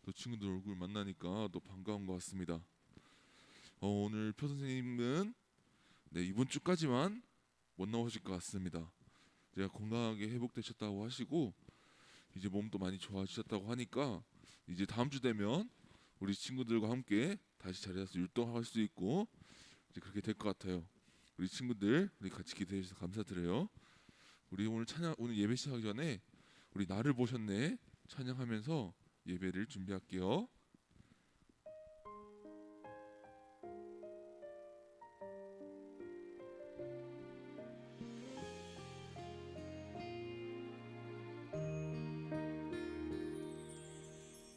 또 친구들 얼굴 만나니까 또 반가운 것 같습니다. 오늘 표 선생님은 이번 주까지만 못 나오실 것 같습니다. 제가 건강하게 회복되셨다고 하시고 이제 몸도 많이 좋아지셨다고 하니까 이제 다음 주 되면 우리 친구들과 함께 다시 자리에서 율동할 수 있고 이제 그렇게 될 것 같아요. 우리 친구들 우리 같이 기도해 주셔서 감사드려요. 우리 오늘 예배 시작하기 전에 우리 나를 보셨네 찬양하면서 예배를 준비할게요.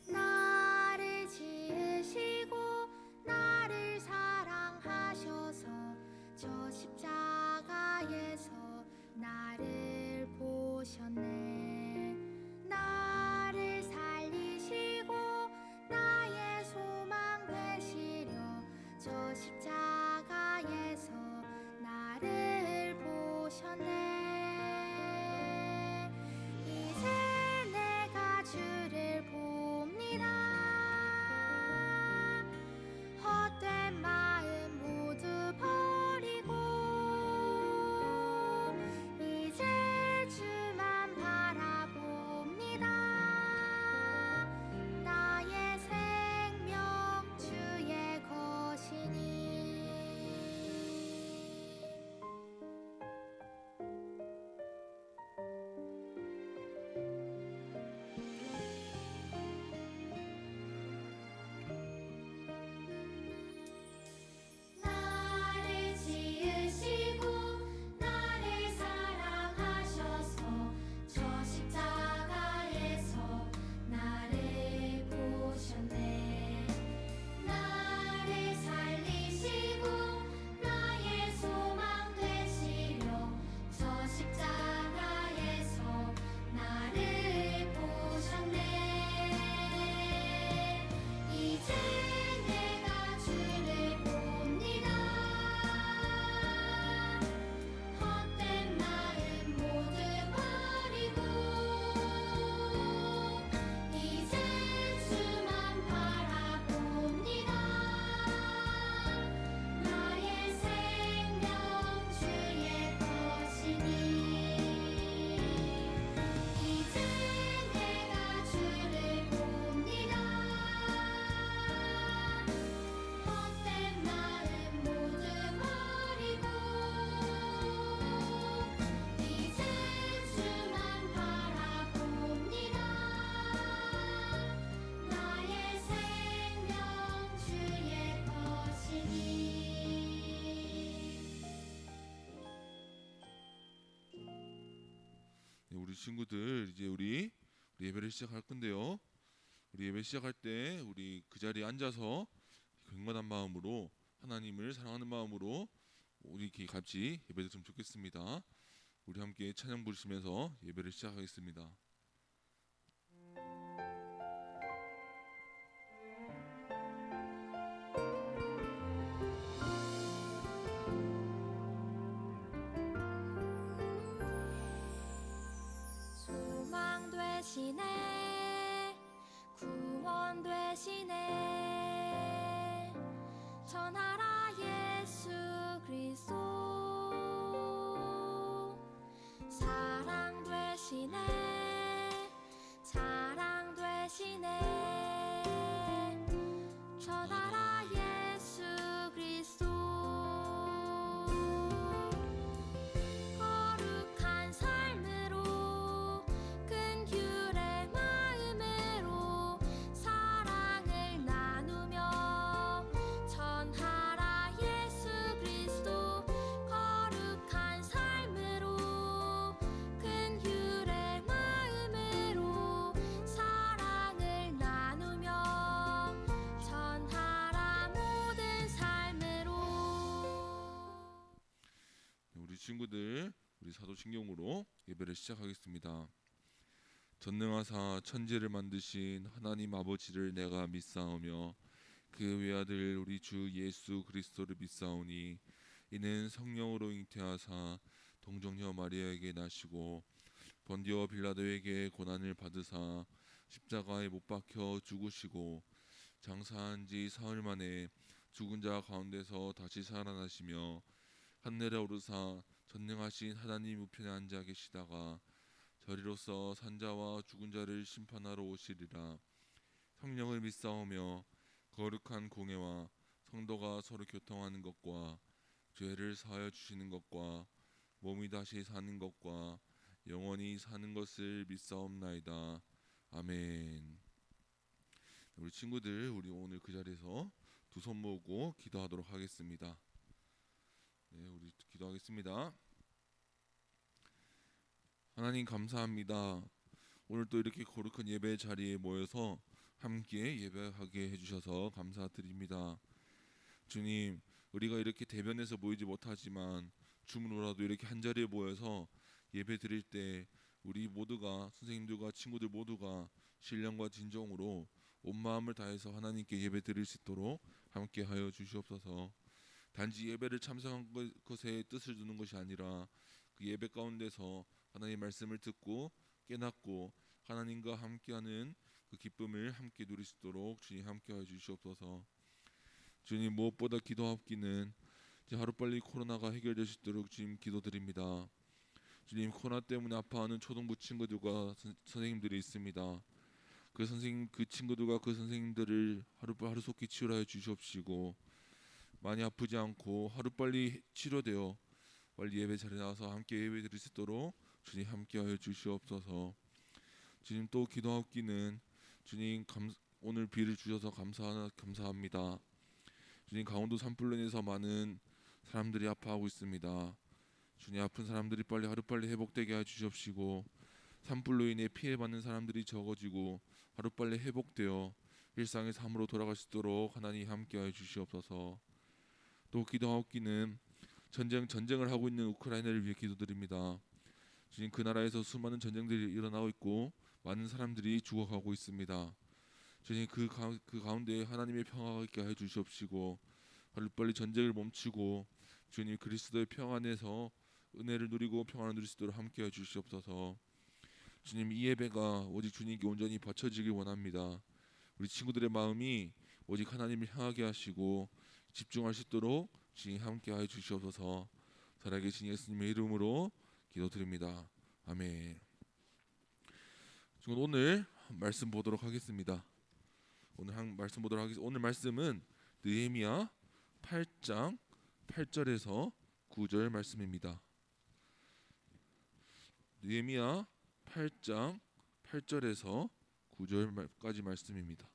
나를 지으시고 나를 사랑하셔서 저 십자가에서 나를 보셨네. 나를 살리시고 나의 소망 되시려 저 십자가에서 나를 보셨네. 이제 내가 주를 봅니다. 헛된 마음 모두 버리고 이제 주만 바라봅니다. 나의 생명 주의 것이니. 나를 지으시고 나를 사랑하셔서 저 십자가에서 나를 보셨네. 나를 살리시고 나의 소망 되시려 저 십자가에서 나를 보셨네. 이제 내가 주를 봅니다. 헛된 마음 모두 버리고 이제 주만 바라봅니다. 나의 생명 주의 것이니. 이제 내가 주를 봅니다. 헛된 마음 모두 버리고 이제 주만 바라봅니다. 나의 생명 주의 것이니. 우리 친구들 이제 우리 예배를 시작할 건데요. 우리 예배 시작할 때 우리 그 자리에 앉아서 경건한 마음으로 하나님을 사랑하는 마음으로 우리 이렇게 같이 예배드리면 좋겠습니다. 우리 함께 찬양 부르시면서 예배를 시작하겠습니다. 소망 되시네. 구원 되시네. 전하라 예수 그리스도. 사랑 되시네. 자랑 되시네. 전하라 예수 그리스도. 거룩한 삶으로 큰 규례 마음으로 사랑을 나누며 전하라 예수 그리스도. 거룩한 삶으로 큰 규례 마음으로 사랑을 나누며 전하라 모든 삶으로. 우리 친구들 우리 사도신경으로 예배를 시작하겠습니다. 전능하사 천지를 만드신 하나님 아버지를 내가 믿사오며 그 외아들 우리 주 예수 그리스도를 믿사오니 이는 성령으로 잉태하사 동정녀 마리아에게 나시고 번디오 빌라도에게 고난을 받으사 십자가에 못 박혀 죽으시고 장사한 지 사흘 만에 죽은 자 가운데서 다시 살아나시며 하늘에 오르사 전능하신 하나님 우편에 앉아 계시다가 저리로서 산자와 죽은 자를 심판하러 오시리라. 성령을 믿사오며 거룩한 공예와 성도가 서로 교통하는 것과 죄를 사하여 주시는 것과 몸이 다시 사는 것과 영원히 사는 것을 믿사옵나이다. 아멘. 우리 친구들, 우리 오늘 그 자리에서 두 손 모으고 기도하도록 하겠습니다. 네, 우리 기도하겠습니다. 하나님 감사합니다. 오늘 또 이렇게 거룩한 예배 자리에 모여서 함께 예배하게 해주셔서 감사드립니다. 주님, 우리가 이렇게 대변해서 모이지 못하지만 주문으로라도 이렇게 한 자리에 모여서 예배 드릴 때 우리 모두가, 선생님들과 친구들 모두가 신령과 진정으로 온 마음을 다해서 하나님께 예배 드릴 수 있도록 함께 하여 주시옵소서. 단지 예배를 참석한 것에 뜻을 두는 것이 아니라 그 예배 가운데서 하나님의 말씀을 듣고 깨닫고 하나님과 함께하는 그 기쁨을 함께 누릴 수 있도록 주님 함께하여 주시옵소서. 주님, 무엇보다 기도하옵기는 이제 하루빨리 코로나가 해결될 수 있도록 주님 기도드립니다. 주님, 코로나 때문에 아파하는 초등부 친구들과 선생님들이 있습니다. 그 선생님, 그 친구들과 그 선생님들을 하루속히 치료하여 주시옵시고 많이 아프지 않고 하루빨리 치료되어 빨리 예배 자리에 나와서 함께 예배 드릴 수 있도록 주님 함께하여 주시옵소서. 주님, 또 기도하옵기는 주님 오늘 비를 주셔서 감사합니다. 주님, 강원도 산불로 인해서 많은 사람들이 아파하고 있습니다. 주님, 아픈 사람들이 하루빨리 회복되게 해 주시옵시고 산불로 인해 피해받는 사람들이 적어지고 하루빨리 회복되어 일상의 삶으로 돌아갈 수 있도록 하나님 함께하여 주시옵소서. 또 기도하옵기는 전쟁을 하고 있는 우크라이나를 위해 기도드립니다. 주님, 그 나라에서 수많은 전쟁들이 일어나고 있고 많은 사람들이 죽어가고 있습니다. 주님, 그 가운데 하나님의 평화가 있게 해 주시옵시고 하루빨리 전쟁을 멈추고 주님 그리스도의 평화 안에서 은혜를 누리고 평안을 누릴 수 있도록 함께해 주시옵소서. 주님, 이 예배가 오직 주님께 온전히 바쳐지길 원합니다. 우리 친구들의 마음이 오직 하나님을 향하게 하시고 집중할 수 있도록 주님 함께해 주시옵소서. 살아계신 예수님의 이름으로 기도드립니다. 아멘. 오늘 말씀 보도록 하겠습니다. 오늘 말씀은 느헤미야 8장 8절에서 9절 말씀입니다. 느헤미야 8장 8절에서 9절까지 말씀입니다.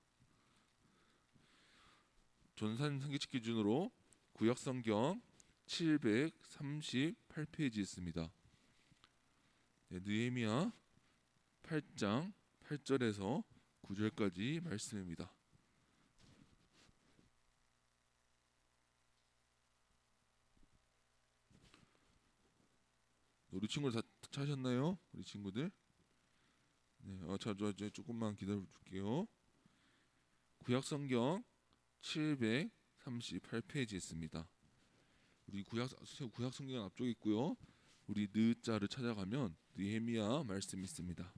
전산 성경책 기준으로 구약성경 738페이지 있습니다. 느헤미야 8장 8절에서 9절까지 말씀입니다. 우리 친구들 다 찾으셨나요? 우리 친구들? 네, 저 조금만 기다려 줄게요. 구약성경 738페이지 있습니다. 우리 구약성경 앞쪽에 있고요. 우리 느자를 찾아가면 느헤미야 말씀이 있습니다.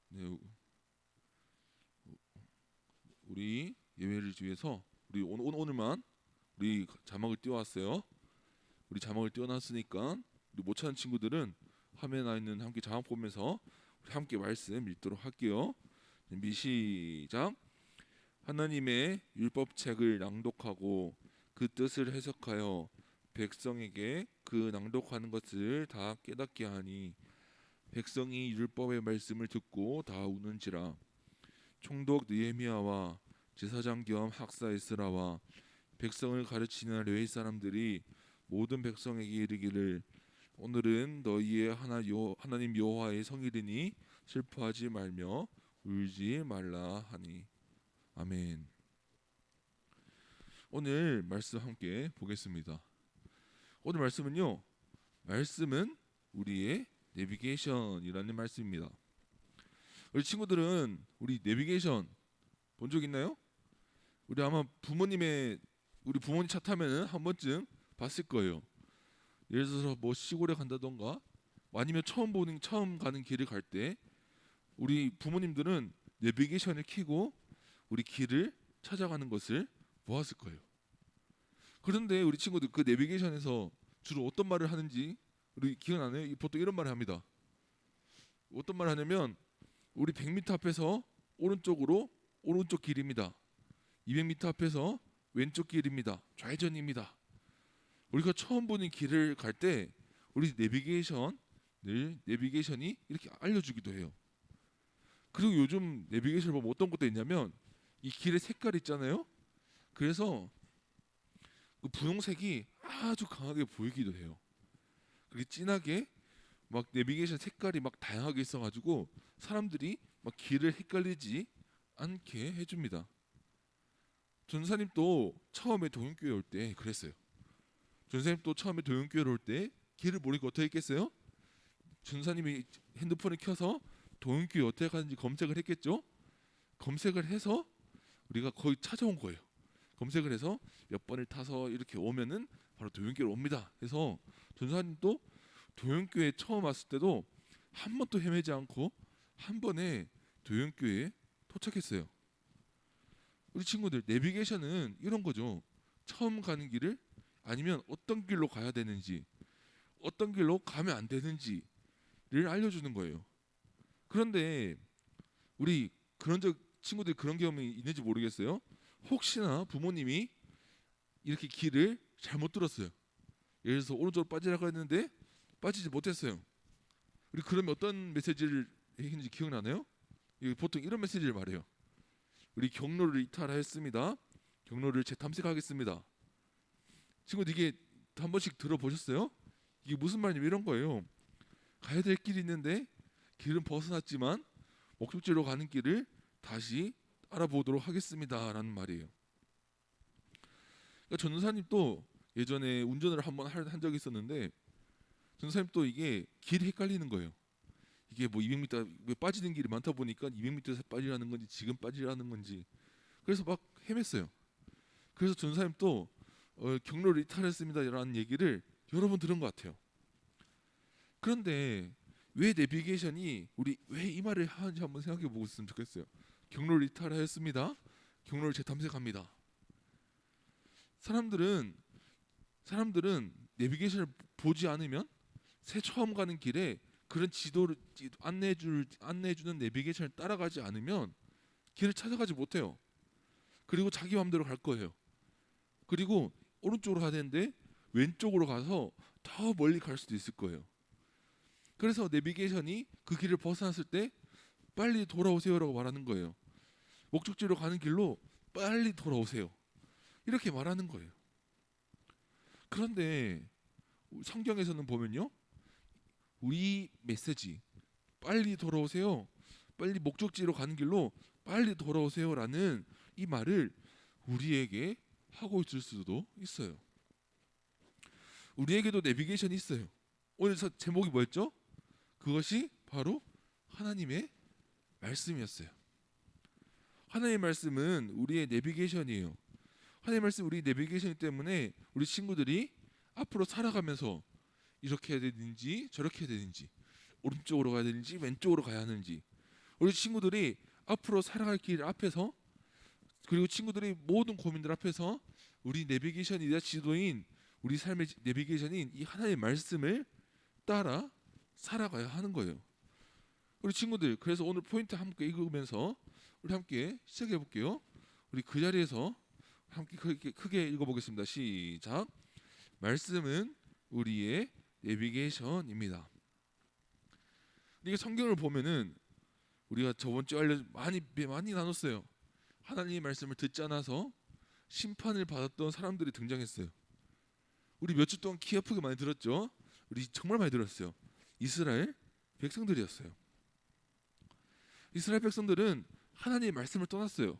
네, 우리 예배를 위해서 우리 오늘만 우리 자막을 띄워왔어요. 우리 자막을 띄워놨으니까 우리 못 찾는 친구들은 화면에 나 있는 함께 자막 보면서 우리 함께 말씀 읽도록 할게요. 시작. 하나님의 율법책을 낭독하고 그 뜻을 해석하여 백성에게 그 낭독하는 것을 다 깨닫게 하니 백성이 율법의 말씀을 듣고 다 우는지라. 총독 느헤미야와 제사장 겸 학사 에스라와 백성을 가르치는 레위 사람들이 모든 백성에게 이르기를 오늘은 너희의 하나님 여호와의 성일이니 슬퍼하지 말며 울지 말라 하니. 아멘. 오늘 말씀 함께 보겠습니다. 오늘 말씀은 우리의 내비게이션이라는 말씀입니다. 우리 친구들은 우리 내비게이션 본 적 있나요? 우리 아마 부모님의 우리 부모님 차 타면은 한 번쯤 봤을 거예요. 예를 들어서 뭐 시골에 간다던가 아니면 처음 가는 길을 갈 때 우리 부모님들은 내비게이션을 켜고 우리 길을 찾아가는 것을 보았을 거예요. 그런데 우리 친구들 그 내비게이션에서 주로 어떤 말을 하는지 우리 기억나나요? 보통 이런 말을 합니다. 어떤 말을 하냐면 우리 100m 앞에서 오른쪽으로 오른쪽 길입니다. 200m 앞에서 왼쪽 길입니다. 좌회전입니다. 우리가 처음 보는 길을 갈 때 우리 내비게이션이 이렇게 알려주기도 해요. 그리고 요즘 내비게이션을 보면 어떤 것도 있냐면 이 길의 색깔 있잖아요. 그래서 그 분홍색이 아주 강하게 보이기도 해요. 그게 진하게 막 내비게이션 색깔이 막 다양하게 있어가지고 사람들이 막 길을 헷갈리지 않게 해줍니다. 전사님도 처음에 동영교회 올 때 그랬어요. 전사님도 처음에 동영교회 올 때 길을 모르니까 어떻게 했겠어요? 전사님이 핸드폰을 켜서 동영교회 어떻게 가는지 검색을 했겠죠. 검색을 해서 우리가 거의 찾아온 거예요. 검색을 해서 몇 번을 타서 이렇게 오면은 바로 동영교회로 옵니다. 그래서 전사님도 동영교회 처음 왔을 때도 한 번도 헤매지 않고 한 번에 동영교회에 도착했어요. 우리 친구들 내비게이션은 이런 거죠. 처음 가는 길을 아니면 어떤 길로 가야 되는지 어떤 길로 가면 안 되는지를 알려주는 거예요. 그런데 우리 친구들 그런 경험이 있는지 모르겠어요. 혹시나 부모님이 이렇게 길을 잘못 들었어요. 예를 들어서 오른쪽으로 빠지라고 했는데 빠지지 못했어요. 우리 그러면 어떤 메시지를 했는지 기억나나요? 보통 이런 메시지를 말해요. 우리 경로를 이탈하였습니다. 경로를 재탐색하겠습니다. 친구들 이게 한 번씩 들어보셨어요? 이게 무슨 말이냐면 이런 거예요. 가야 될 길이 있는데 길은 벗어났지만 목적지로 가는 길을 다시 알아보도록 하겠습니다 라는 말이에요. 그러니까 전도사님도 예전에 운전을 한번 한 적이 있었는데 전도사님도 이게 길이 헷갈리는 거예요. 이게 뭐 200m 빠지는 길이 많다 보니까 200m에서 빠지라는 건지 지금 빠지라는 건지 그래서 막 헤맸어요. 그래서 전도사님도 경로를 이탈했습니다 라는 얘기를 여러 번 들은 것 같아요. 그런데 왜 내비게이션이 우리 왜 이 말을 하는지 한번 생각해 보고 있으면 좋겠어요. 경로를 이탈하였습니다. 경로를 재탐색합니다. 사람들은 내비게이션을 보지 않으면 처음 가는 길에 그런 지도를 안내해주는 내비게이션을 따라가지 않으면 길을 찾아가지 못해요. 그리고 자기 마음대로 갈 거예요. 그리고 오른쪽으로 가야 되는데 왼쪽으로 가서 더 멀리 갈 수도 있을 거예요. 그래서 내비게이션이 그 길을 벗어났을 때 빨리 돌아오세요라고 말하는 거예요. 목적지로 가는 길로 빨리 돌아오세요. 이렇게 말하는 거예요. 그런데 성경에서는 보면요. 우리 메시지 빨리 돌아오세요. 빨리 목적지로 가는 길로 빨리 돌아오세요라는 이 말을 우리에게 하고 있을 수도 있어요. 우리에게도 내비게이션이 있어요. 오늘 제목이 뭐였죠? 그것이 바로 하나님의 말씀이었어요. 하나님의 말씀은 우리의 내비게이션이에요. 하나님의 말씀 우리 내비게이션이기 때문에 우리 친구들이 앞으로 살아가면서 이렇게 해야 되는지 저렇게 해야 되는지 오른쪽으로 가야 되는지 왼쪽으로 가야 하는지 우리 친구들이 앞으로 살아갈 길 앞에서 그리고 친구들이 모든 고민들 앞에서 우리 내비게이션이자 지도인 우리 삶의 내비게이션인 이 하나님의 말씀을 따라 살아가야 하는 거예요. 우리 친구들 그래서 오늘 포인트 함께 읽으면서 우리 함께 시작해 볼게요. 우리 그 자리에서 함께 크게 읽어보겠습니다. 시작. 말씀은 우리의 내비게이션입니다. 이게 성경을 보면은 우리가 저번 주에 많이 나눴어요. 하나님의 말씀을 듣지 않아서 심판을 받았던 사람들이 등장했어요. 우리 몇 주 동안 키 아프게 많이 들었죠. 우리 정말 많이 들었어요. 이스라엘 백성들이었어요. 이스라엘 백성들은 하나님의 말씀을 떠났어요.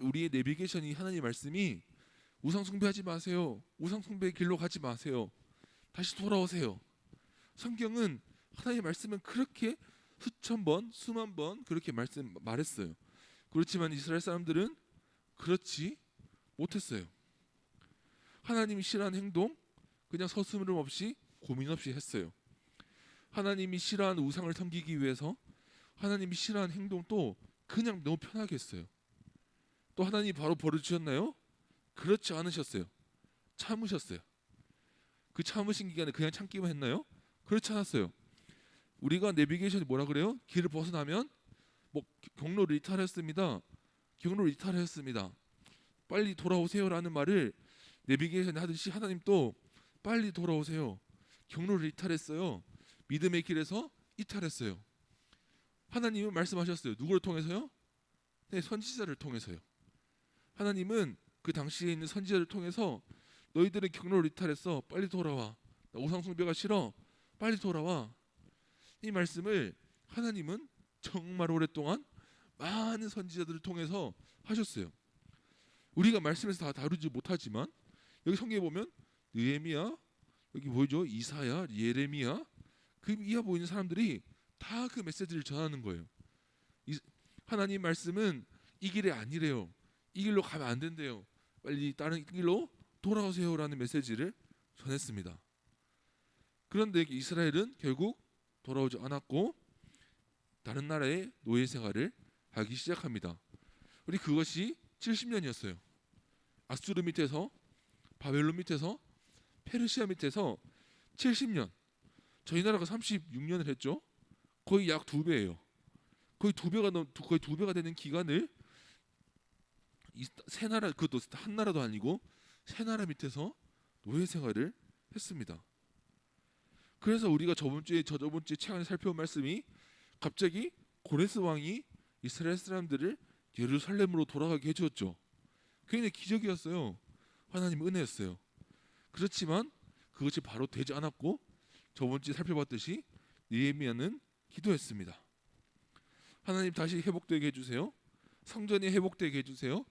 우리의 내비게이션이 하나님의 말씀이 우상 숭배하지 마세요. 우상 숭배의 길로 가지 마세요. 다시 돌아오세요. 성경은 하나님의 말씀은 그렇게 수천 번, 수만 번 그렇게 말했어요. 그렇지만 이스라엘 사람들은 그렇지 못했어요. 하나님이 싫어하는 행동 그냥 서스름 없이 고민 없이 했어요. 하나님이 싫어하는 우상을 섬기기 위해서 하나님이 싫어하는 행동도 그냥 너무 편하게 했어요. 또 하나님이 바로 벌을 주셨나요? 그렇지 않으셨어요. 참으셨어요. 그 참으신 기간에 그냥 참기만 했나요? 그렇지 않았어요. 우리가 내비게이션이 뭐라 그래요? 길을 벗어나면 뭐 경로를 이탈했습니다. 경로를 이탈했습니다. 빨리 돌아오세요라는 말을 내비게이션이 하듯이 하나님 또 빨리 돌아오세요. 경로를 이탈했어요. 믿음의 길에서 이탈했어요. 하나님은 말씀하셨어요. 누구를 통해서요? 네, 선지자를 통해서요. 하나님은 그 당시에 있는 선지자를 통해서 너희들은 경로를 이탈했어. 빨리 돌아와. 나 우상 숭배가 싫어. 빨리 돌아와. 이 말씀을 하나님은 정말 오랫동안 많은 선지자들을 통해서 하셨어요. 우리가 말씀에서 다 다루지 못하지만 여기 성경에 보면 느헤미야, 여기 보이죠? 이사야, 예레미야, 그 이하 보이는 사람들이 다 그 메시지를 전하는 거예요. 하나님 말씀은 이 길이 아니래요. 이 길로 가면 안 된대요. 빨리 다른 길로 돌아오세요라는 메시지를 전했습니다. 그런데 이스라엘은 결국 돌아오지 않았고 다른 나라의 노예 생활을 하기 시작합니다. 우리 그것이 70년이었어요. 아수르 밑에서 바벨론 밑에서 페르시아 밑에서 70년. 저희 나라가 36년을 했죠. 거의 약 2배예요. 거의 2배가 되는 기간을 이 세 나라, 그것도 한 나라도 아니고 세 나라 밑에서 노예 생활을 했습니다. 그래서 우리가 저번 주에 최근에 살펴본 말씀이 갑자기 고레스 왕이 이스라엘 사람들을 예루살렘으로 돌아가게 해주었죠. 굉장히 기적이었어요. 하나님의 은혜였어요. 그렇지만 그것이 바로 되지 않았고 저번 주에 살펴봤듯이 느헤미야는 기도했습니다. 하나님 다시 회복되게 해주세요. 성전이 회복되게 해주세요.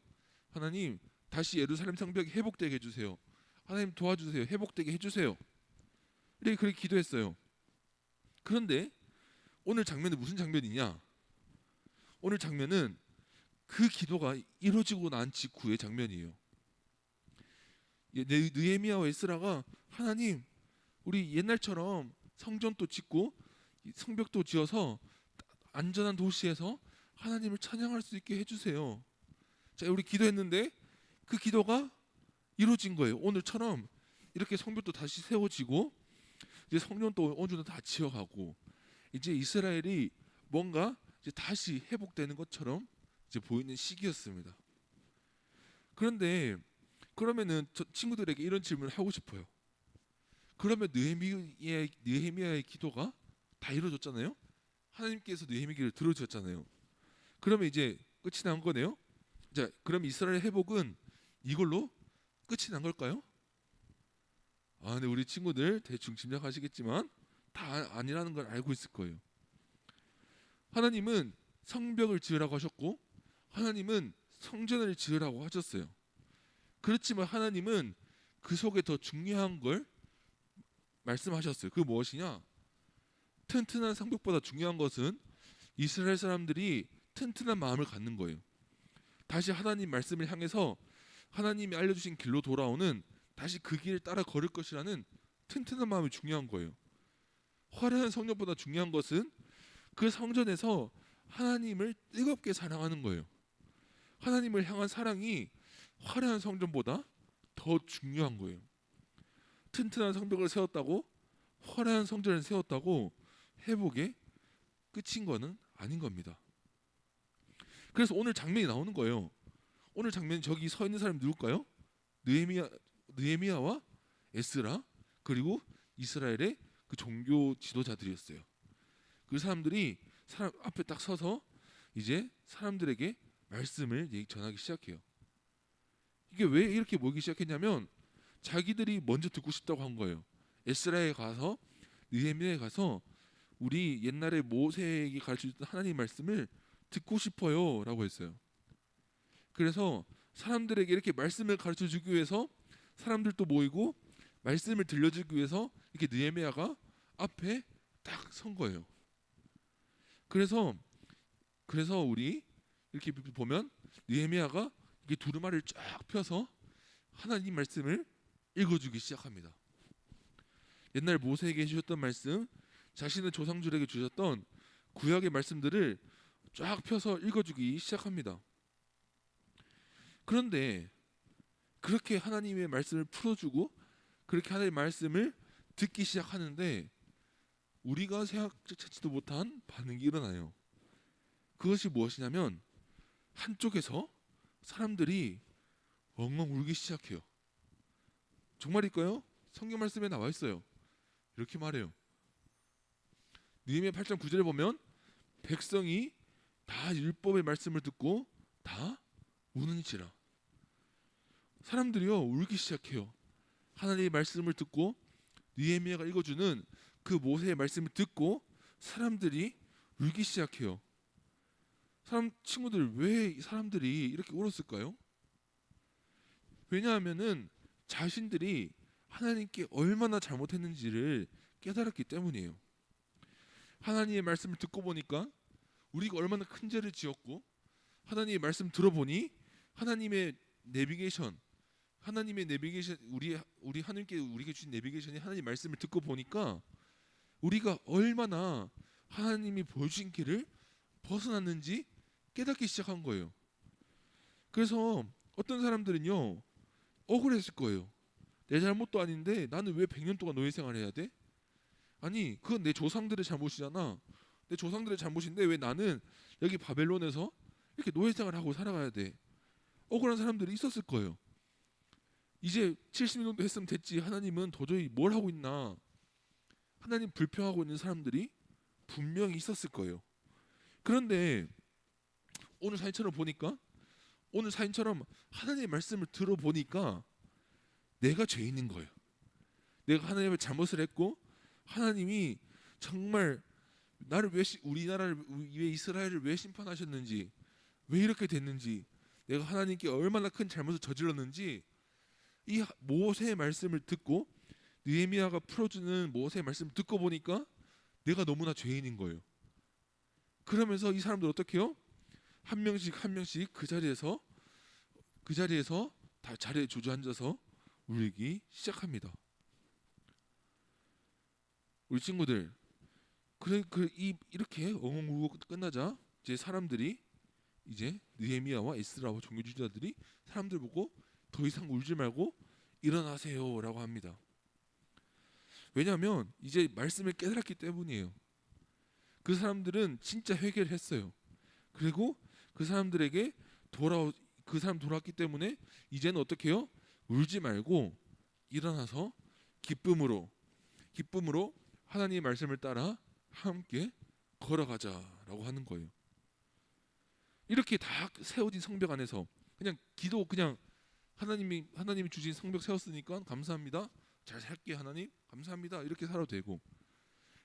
하나님 다시 예루살렘 성벽이 회복되게 해주세요. 하나님 도와주세요. 회복되게 해주세요. 그렇게 기도했어요. 그런데 오늘 장면은 무슨 장면이냐? 오늘 장면은 그 기도가 이루어지고 난 직후의 장면이에요. 느헤미야와 에스라가 하나님 우리 옛날처럼 성전도 짓고 성벽도 지어서 안전한 도시에서 하나님을 찬양할 수 있게 해주세요. 자, 우리 기도했는데 그 기도가 이루어진 거예요. 오늘처럼 이렇게 성벽도 다시 세워지고 이제 성전도 어느 정도 다 지어가고 이제 이스라엘이 뭔가 이제 다시 회복되는 것처럼 이제 보이는 시기였습니다. 그런데 그러면은 저 친구들에게 이런 질문을 하고 싶어요. 그러면 느헤미야의 기도가 다 이루어졌잖아요. 하나님께서 느헤미야 기도를 들어주셨잖아요. 그러면 이제 끝이 난 거네요. 자, 그럼 이스라엘 회복은 이걸로 끝이 난 걸까요? 네, 우리 친구들 대충 짐작하시겠지만 다 아니라는 걸 알고 있을 거예요. 하나님은 성벽을 지으라고 하셨고 하나님은 성전을 지으라고 하셨어요. 그렇지만 하나님은 그 속에 더 중요한 걸 말씀하셨어요. 그 무엇이냐? 튼튼한 성벽보다 중요한 것은 이스라엘 사람들이 튼튼한 마음을 갖는 거예요. 다시 하나님 말씀을 향해서 하나님이 알려주신 길로 돌아오는 다시 그 길을 따라 걸을 것이라는 튼튼한 마음이 중요한 거예요. 화려한 성전보다 중요한 것은 그 성전에서 하나님을 뜨겁게 사랑하는 거예요. 하나님을 향한 사랑이 화려한 성전보다 더 중요한 거예요. 튼튼한 성벽을 세웠다고 화려한 성전을 세웠다고 회복의 끝인 거는 아닌 겁니다. 그래서 오늘 장면이 나오는 거예요. 오늘 장면 저기 서 있는 사람이 누굴까요? 느헤미야와 에스라 그리고 이스라엘의 그 종교 지도자들이었어요. 그 사람들이 사람 앞에 딱 서서 이제 사람들에게 말씀을 전하기 시작해요. 이게 왜 이렇게 모이기 시작했냐면 자기들이 먼저 듣고 싶다고 한 거예요. 에스라에 가서 느헤미야에 가서 우리 옛날에 모세에게 가르쳐줬던 하나님 말씀을 듣고 싶어요 라고 했어요. 그래서 사람들에게 이렇게 말씀을 가르쳐주기 위해서 사람들도 모이고 말씀을 들려주기 위해서 이렇게 느헤미야가 앞에 딱 선 거예요. 그래서 우리 이렇게 보면 느헤미야가 이 두루마리를 쫙 펴서 하나님 말씀을 읽어주기 시작합니다. 옛날 모세에게 주셨던 말씀, 자신의 조상들에게 주셨던 구약의 말씀들을 쫙 펴서 읽어주기 시작합니다. 그런데 그렇게 하나님의 말씀을 풀어주고 그렇게 하나님의 말씀을 듣기 시작하는데 우리가 생각지도 못한 반응이 일어나요. 그것이 무엇이냐면 한쪽에서 사람들이 엉엉 울기 시작해요. 정말일까요? 성경 말씀에 나와 있어요. 이렇게 말해요. 느헤미야 8장 9절에 보면 백성이 다 율법의 말씀을 듣고 다 우는지라. 사람들이요 울기 시작해요. 하나님의 말씀을 듣고 느헤미야가 읽어주는 그 모세의 말씀을 듣고 사람들이 울기 시작해요. 친구들, 왜 사람들이 이렇게 울었을까요? 왜냐하면은 자신들이 하나님께 얼마나 잘못했는지를 깨달았기 때문이에요. 하나님의 말씀을 듣고 보니까 우리가 얼마나 큰 죄를 지었고, 하나님의 말씀 들어보니 하나님의 내비게이션 우리 하나님께 우리에게 주신 내비게이션이 하나님 말씀을 듣고 보니까 우리가 얼마나 하나님이 보여주신 길을 벗어났는지 깨닫기 시작한 거예요. 그래서 어떤 사람들은요 억울했을 거예요. 내 잘못도 아닌데 나는 왜 100년 동안 노예 생활해야 돼? 아니 그건 내 조상들의 잘못이잖아. 내 조상들의 잘못인데 왜 나는 여기 바벨론에서 이렇게 노예 생활하고 살아가야 돼? 억울한 사람들이 있었을 거예요. 이제 70년 정도 했으면 됐지, 하나님은 도저히 뭘 하고 있나, 하나님 불평하고 있는 사람들이 분명히 있었을 거예요. 그런데 오늘 사인처럼 하나님의 말씀을 들어보니까 내가 죄인인 거예요. 내가 하나님의 잘못을 했고 하나님이 정말 나를 우리나라를 왜 이스라엘을 왜 심판하셨는지, 왜 이렇게 됐는지, 내가 하나님께 얼마나 큰 잘못을 저질렀는지 이 모세의 말씀을 듣고 느헤미야가 풀어주는 모세의 말씀을 듣고 보니까 내가 너무나 죄인인 거예요. 그러면서 이 사람들 어떻게 해요? 한 명씩 그 자리에서 다 자리에 주저앉아서 울기 시작합니다. 우리 친구들, 이렇게 엉엉 울고 끝나자 이제 사람들이 이제 느헤미야와 에스라와 종교주의자들이 사람들 보고 더 이상 울지 말고 일어나세요라고 합니다. 왜냐하면 이제 말씀을 깨달았기 때문이에요. 그 사람들은 진짜 회개를 했어요. 그리고 그 사람들에게 돌아왔기 때문에 이제는 어떻게 해요? 울지 말고 일어나서 기쁨으로 하나님의 말씀을 따라 함께 걸어가자라고 하는 거예요. 이렇게 다 세워진 성벽 안에서 그냥 하나님이 주신 성벽 세웠으니까 감사합니다. 잘 살게 하나님 감사합니다. 이렇게 살아도 되고,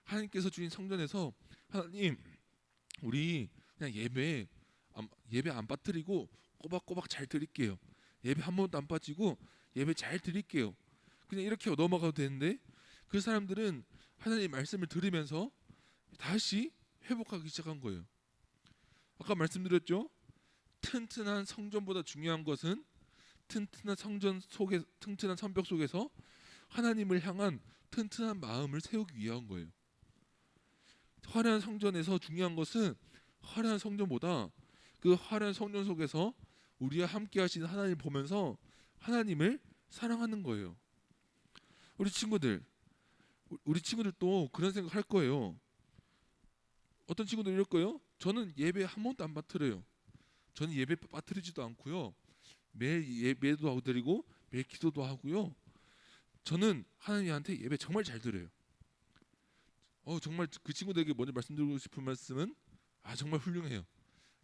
하나님께서 주신 성전에서 하나님 우리 그냥 예배 안 빠뜨리고 꼬박꼬박 잘 드릴게요. 예배 한 번도 안 빠지고 예배 잘 드릴게요. 그냥 이렇게 넘어가도 되는데 그 사람들은 하나님의 말씀을 들으면서 다시 회복하기 시작한 거예요. 아까 말씀드렸죠. 튼튼한 성전보다 중요한 것은 튼튼한 성벽 속에서 하나님을 향한 튼튼한 마음을 세우기 위한 거예요. 화려한 성전에서 중요한 것은 화려한 성전보다 그 화려한 성전 속에서 우리와 함께 하시는 하나님을 보면서 하나님을 사랑하는 거예요. 우리 친구들도 그런 생각 할 거예요. 어떤 친구들 이럴 거예요. 저는 예배 한 번도 안 빠뜨려요. 저는 예배 빠뜨리지도 않고요. 매일 예배도 하고 드리고 매일 기도도 하고요. 저는 하나님한테 예배 정말 잘 드려요. 정말 그 친구들에게 먼저 말씀드리고 싶은 말씀은 정말 훌륭해요.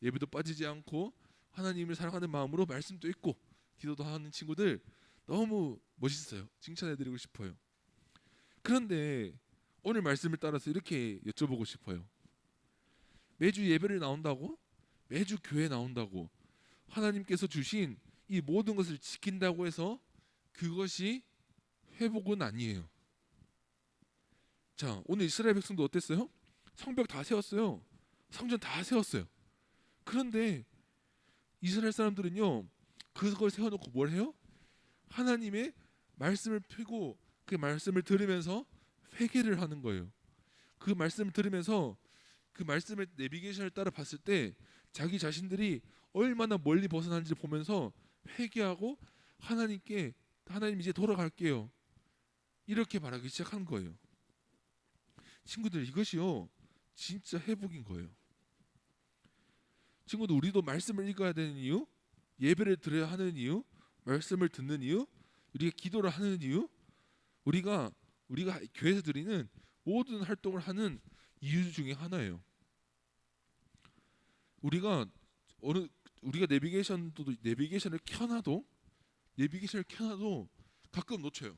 예배도 빠지지 않고 하나님을 사랑하는 마음으로 말씀도 읽고 기도도 하는 친구들 너무 멋있어요. 칭찬해드리고 싶어요. 그런데 오늘 말씀을 따라서 이렇게 여쭤보고 싶어요. 매주 예배를 나온다고, 매주 교회 나온다고, 하나님께서 주신 이 모든 것을 지킨다고 해서 그것이 회복은 아니에요. 자, 오늘 이스라엘 백성도 어땠어요? 성벽 다 세웠어요. 성전 다 세웠어요. 그런데 이스라엘 사람들은요 그걸 세워놓고 뭘 해요? 하나님의 말씀을 펴고 그 말씀을 들으면서 회개를 하는 거예요. 그 말씀을 들으면서 그 말씀의 내비게이션을 따라 봤을 때 자기 자신들이 얼마나 멀리 벗어나는지 보면서 회개하고 하나님께 하나님 이제 돌아갈게요. 이렇게 말하기 시작한 거예요. 친구들 이것이요 진짜 회복인 거예요. 친구들 우리도 말씀을 읽어야 되는 이유, 예배를 드려야 하는 이유, 말씀을 듣는 이유, 우리가 기도를 하는 이유, 우리가 교회에서 드리는 모든 활동을 하는 이유 중에 하나예요. 우리가 내비게이션을 켜놔도 가끔 놓쳐요.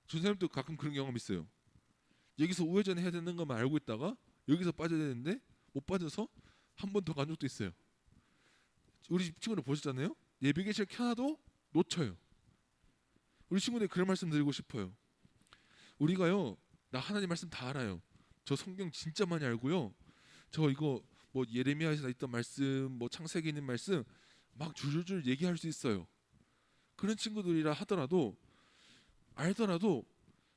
전사님도 가끔 그런 경험 있어요. 여기서 우회전 해야 되는 것만 알고 있다가 여기서 빠져야 되는데 못 빠져서 한 번 더 간 적도 있어요. 우리 친구들 보셨잖아요. 내비게이션 켜놔도 놓쳐요. 우리 친구들 그런 말씀 드리고 싶어요. 우리가요, 나 하나님 말씀 다 알아요. 저 성경 진짜 많이 알고요. 저 이거 뭐 예레미야에서 있던 말씀, 뭐 창세기에 있는 말씀 막 줄줄줄 얘기할 수 있어요. 그런 친구들이라 하더라도 알더라도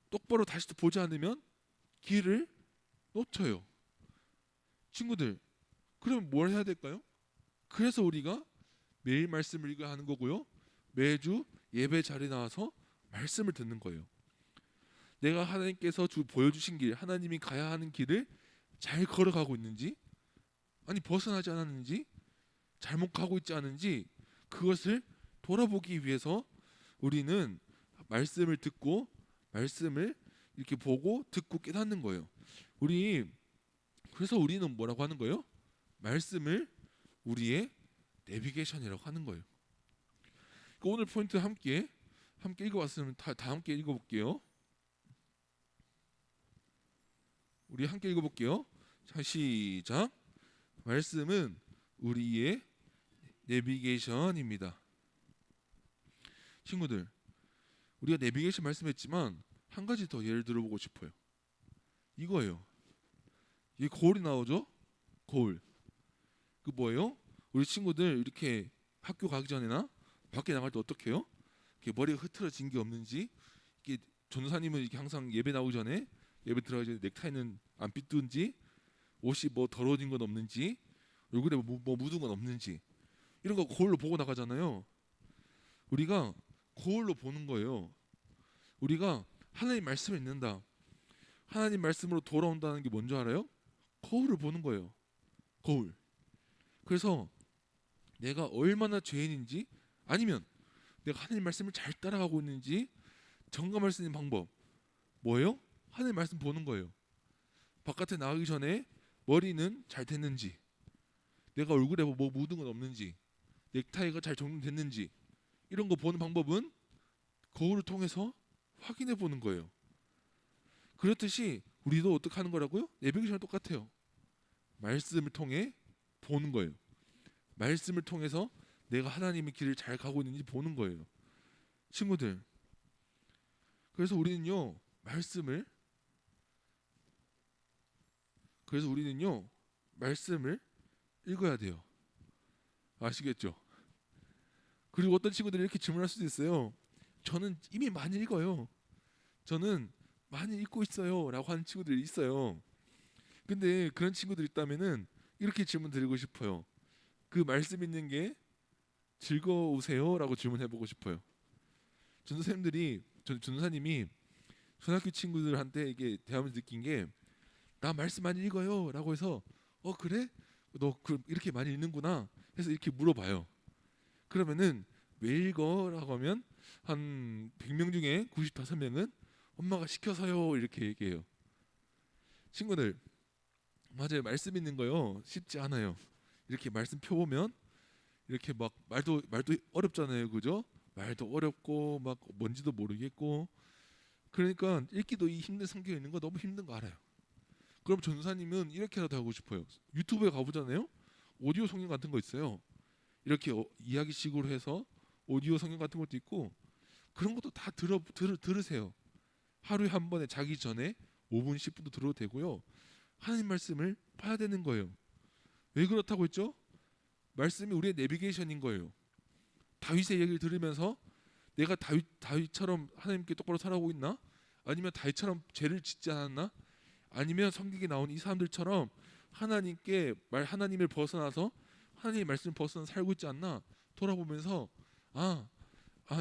똑바로 다시 보지 않으면 길을 놓쳐요. 친구들, 그럼 뭘 해야 될까요? 그래서 우리가 매일 말씀을 읽어야 하는 거고요. 매주 예배 자리에 나와서 말씀을 듣는 거예요. 내가 하나님께서 보여주신 길, 하나님이 가야 하는 길을 잘 걸어가고 있는지, 아니 벗어나지 않았는지, 잘못 가고 있지 않은지 그것을 돌아보기 위해서 우리는 말씀을 듣고 말씀을 이렇게 보고 듣고 깨닫는 거예요. 그래서 우리는 뭐라고 하는 거예요? 말씀을 우리의 내비게이션이라고 하는 거예요. 오늘 포인트 함께 읽어봤으면 다 함께 읽어볼게요. 우리 함께 읽어볼게요. 자, 시작. 말씀은 우리의 내비게이션입니다. 친구들, 우리가 내비게이션 말씀했지만 한 가지 더 예를 들어보고 싶어요. 이거예요. 이 거울이 나오죠? 거울. 그 뭐예요? 우리 친구들 이렇게 학교 가기 전에나 밖에 나갈 때 어떻게 해요? 이렇게 머리가 흐트러진 게 없는지, 이게 전도사님은 이렇게 항상 예배 나오기 전에, 예배 들어가기 전에 넥타이는 안 삐뚤은지, 옷이 뭐 더러워진 건 없는지, 얼굴에 뭐 묻은 건 없는지, 이런 거 거울로 보고 나가잖아요. 우리가 거울로 보는 거예요. 우리가 하나님 말씀을 읽는다, 하나님 말씀으로 돌아온다는 게 뭔지 알아요? 거울을 보는 거예요. 거울. 그래서 내가 얼마나 죄인인지, 아니면 내가 하나님 말씀을 잘 따라가고 있는지 점검할 수 있는 방법 뭐예요? 하나님 말씀 보는 거예요. 바깥에 나가기 전에 머리는 잘 됐는지, 내가 얼굴에 뭐 묻은 건 없는지, 넥타이가 잘 정돈됐는지, 이런 거 보는 방법은 거울을 통해서 확인해 보는 거예요. 그렇듯이 우리도 어떻게 하는 거라고요? 내비게이션은 똑같아요. 말씀을 통해 보는 거예요. 말씀을 통해서 내가 하나님의 길을 잘 가고 있는지 보는 거예요. 친구들, 그래서 우리는요 말씀을 읽어야 돼요. 아시겠죠? 그리고 어떤 친구들이 이렇게 질문할 수도 있어요. 저는 이미 많이 읽어요. 저는 많이 읽고 있어요 라고 하는 친구들이 있어요. 근데 그런 친구들이 있다면은 이렇게 질문 드리고 싶어요. 그 말씀 읽는 게 즐거우세요? 라고 질문해보고 싶어요. 전도사님이 초등학교 친구들한테 이게 대하면서 느낀 게, 나 말씀 많이 읽어요 라고 해서 그래? 너 이렇게 많이 읽는구나 해서 이렇게 물어봐요. 그러면은 왜 읽어? 라고 하면 한 100명 중에 95명은 엄마가 시켜서요 이렇게 얘기해요. 친구들, 맞아요. 말씀 읽는 거요 쉽지 않아요. 이렇게 말씀 펴보면 이렇게 막 말도 어렵잖아요, 그죠? 말도 어렵고 막 뭔지도 모르겠고, 그러니까 읽기도 이 힘든 성경 읽는 거 너무 힘든 거 알아요. 그럼 전사님은 이렇게라도 하고 싶어요. 유튜브에 가보잖아요. 오디오 성경 같은 거 있어요. 이렇게 이야기식으로 해서 오디오 성경 같은 것도 있고, 그런 것도 다 들으세요. 하루에 한 번에 자기 전에 5분 10분도 들어도 되고요. 하나님 말씀을 봐야 되는 거예요. 왜 그렇다고 했죠? 말씀이 우리의 내비게이션인 거예요. 다윗의 얘기를 들으면서 내가 다윗처럼 하나님께 똑바로 살아오고 있나? 아니면 다윗처럼 죄를 짓지 않았나? 아니면 성경에 나온 이 사람들처럼 하나님을 벗어나서 하나님의 말씀을 벗어나 살고 있지 않나? 돌아보면서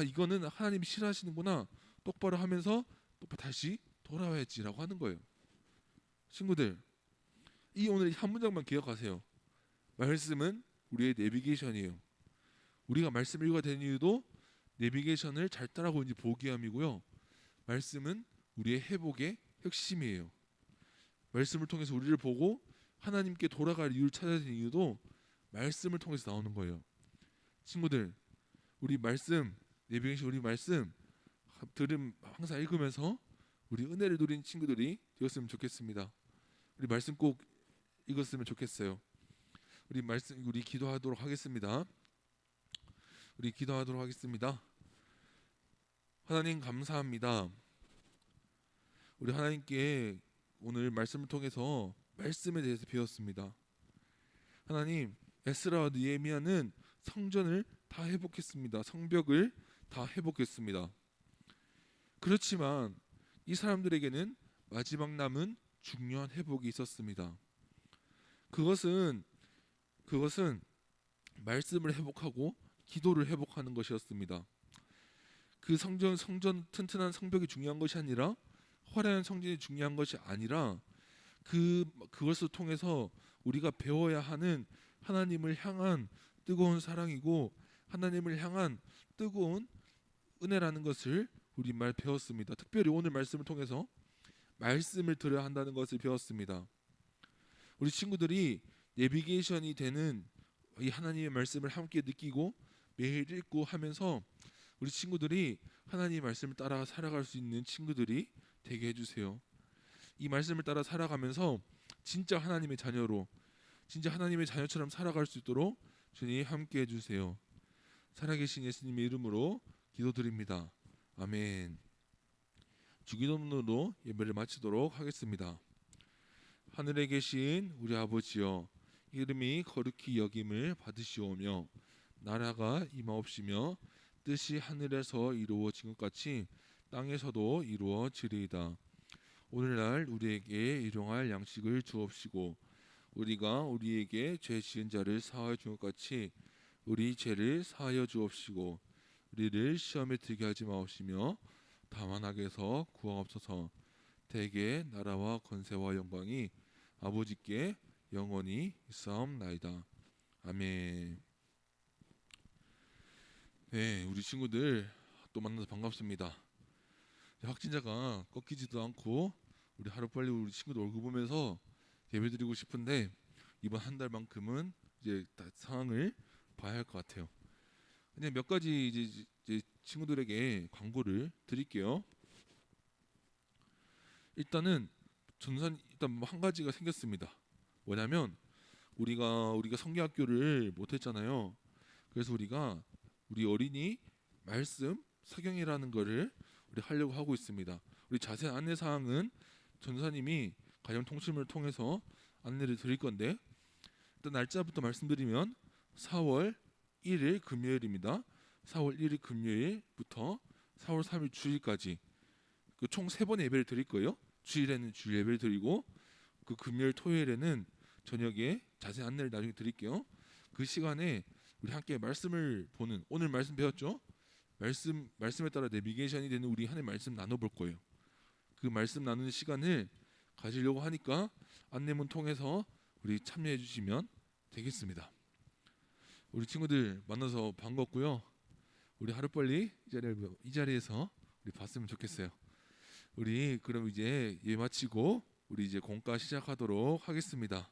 이거는 하나님이 싫어하시는구나. 똑바로 하면서 똑바로 다시 돌아와야지라고 하는 거예요. 친구들, 오늘 한 문장만 기억하세요. 말씀은 우리의 내비게이션이에요. 우리가 말씀을 읽어야 되는 이유도 내비게이션을 잘 따라가고 있는지 보기 위함이고요. 말씀은 우리의 회복의 핵심이에요. 말씀을 통해서 우리를 보고 하나님께 돌아갈 이유를 찾아야 되는 이유도 말씀을 통해서 나오는 거예요. 친구들, 우리 말씀, 내비게이션 우리 말씀 항상 읽으면서 우리 은혜를 누린 친구들이 되었으면 좋겠습니다. 우리 말씀 꼭 읽었으면 좋겠어요. 우리 기도하도록 하겠습니다. 우리 기도하도록 하겠습니다. 하나님 감사합니다. 우리 하나님께 오늘 말씀을 통해서 말씀에 대해서 배웠습니다. 하나님, 에스라와 느헤미야는 성전을 다 회복했습니다. 성벽을 다 회복했습니다. 그렇지만 이 사람들에게는 마지막 남은 중요한 회복이 있었습니다. 그것은 말씀을 회복하고 기도를 회복하는 것이었습니다. 그 성전 튼튼한 성벽이 중요한 것이 아니라 화려한 성전이 중요한 것이 아니라 그것을 통해서 우리가 배워야 하는 하나님을 향한 뜨거운 사랑이고 하나님을 향한 뜨거운 은혜라는 것을 우리 배웠습니다. 특별히 오늘 말씀을 통해서 말씀을 들어야 한다는 것을 배웠습니다. 우리 친구들이 내비게이션이 되는 이 하나님의 말씀을 함께 느끼고 매일 읽고 하면서 우리 친구들이 하나님의 말씀을 따라 살아갈 수 있는 친구들이 되게 해주세요. 이 말씀을 따라 살아가면서 진짜 하나님의 자녀로, 진짜 하나님의 자녀처럼 살아갈 수 있도록 주님 함께 해주세요. 살아계신 예수님의 이름으로 기도드립니다. 아멘. 주기도문으로 예배를 마치도록 하겠습니다. 하늘에 계신 우리 아버지여, 이름이 거룩히 여김을 받으시오며 나라가 임하옵시며 뜻이 하늘에서 이루어진 것 같이 땅에서도 이루어지리이다. 오늘날 우리에게 일용할 양식을 주옵시고 우리가 우리에게 죄 지은 자를 사하여 준 것 같이 우리 죄를 사하여 주옵시고 우리를 시험에 들게 하지 마옵시며 다만 악에서 구하옵소서. 대개 나라와 권세와 영광이 아버지께 영원히 있사옵나이다. 아멘. 네, 우리 친구들 또 만나서 반갑습니다. 확진자가 꺾이지도 않고 우리 하루빨리 우리 친구들 얼굴 보면서 예배드리고 싶은데 이번 한 달만큼은 이제 상황을 봐야 할 것 같아요. 그냥 몇 가지 이제 친구들에게 광고를 드릴게요. 일단 한 가지가 생겼습니다. 뭐냐면 우리가 성경학교를 못했잖아요. 그래서 우리 어린이 말씀 서경이라는 거를 우리 하려고 하고 있습니다. 우리 자세한 안내 사항은 전사님이 가정통신을 통해서 안내를 드릴 건데 일단 날짜부터 말씀드리면 4월 1일 금요일입니다. 4월 1일 금요일부터 4월 3일 주일까지 그 총 3번의 예배를 드릴 거예요. 주일에는 주일 예배를 드리고 그 금요일 토요일에는 저녁에 자세한 안내를 나중에 드릴게요. 그 시간에 우리 함께 말씀을 보는, 오늘 말씀 배웠죠? 말씀에 따라 내비게이션이 되는 우리 하나님의 말씀 나눠볼 거예요. 그 말씀 나누는 시간을 가지려고 하니까 안내문 통해서 우리 참여해 주시면 되겠습니다. 우리 친구들 만나서 반갑고요. 우리 하루빨리 이 자리에서 우리 봤으면 좋겠어요. 우리 그럼 이제 예배 마치고 우리 이제 공과 시작하도록 하겠습니다.